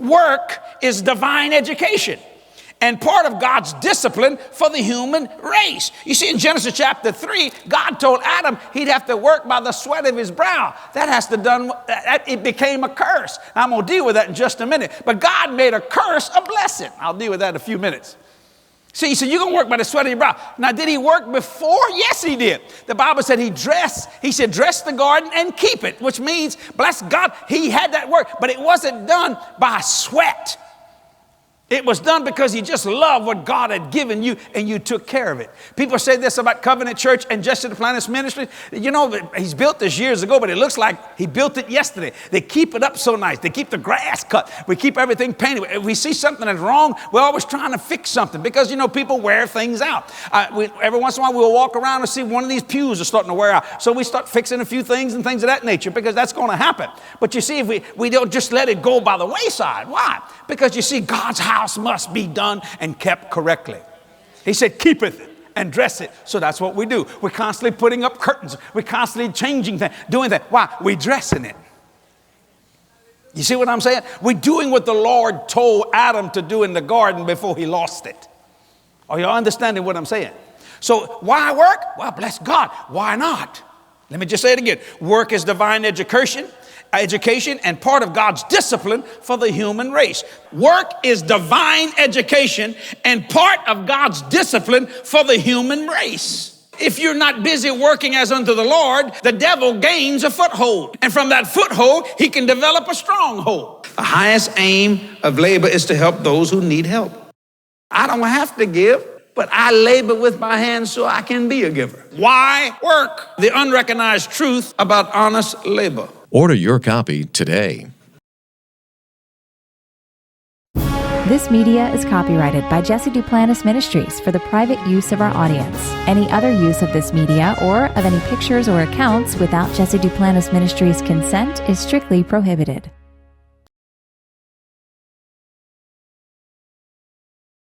work is divine education and part of God's discipline for the human race. You see, in Genesis chapter 3, God told Adam he'd have to work by the sweat of his brow. It became a curse. I'm going to deal with that in just a minute. But God made a curse a blessing. I'll deal with that in a few minutes. See, he said, you're going to work by the sweat of your brow. Now, did he work before? Yes, he did. The Bible said he said, dress the garden and keep it, which means, bless God, he had that work. But it wasn't done by sweat. It was done because he just loved what God had given you and you took care of it. People say this about Covenant Church and Jesse Duplantis Ministries. You know, he's built this years ago, but it looks like he built it yesterday. They keep it up so nice. They keep the grass cut. We keep everything painted. If we see something that's wrong, we're always trying to fix something because, you know, people wear things out. Every once in a while, we'll walk around and see one of these pews is starting to wear out. So we start fixing a few things and things of that nature because that's going to happen. But you see, if we don't just let it go by the wayside. Why? Because you see, God's house must be done and kept correctly. He said, keep it and dress it. So that's what we do. We're constantly putting up curtains. We're constantly changing things, doing that. Why? We're dressing it. You see what I'm saying? We're doing what the Lord told Adam to do in the garden before he lost it. Are you understanding what I'm saying? So why work? Well, bless God. Why not? Let me just say it again. Work is divine education and part of God's discipline for the human race. Work is divine education and part of God's discipline for the human race. If you're not busy working as unto the Lord, the devil gains a foothold. And from that foothold, he can develop a stronghold. The highest aim of labor is to help those who need help. I don't have to give, but I labor with my hands so I can be a giver. Why work? The unrecognized truth about honest labor. Order your copy today. This media is copyrighted by Jesse Duplantis Ministries for the private use of our audience. Any other use of this media or of any pictures or accounts without Jesse Duplantis Ministries' consent is strictly prohibited.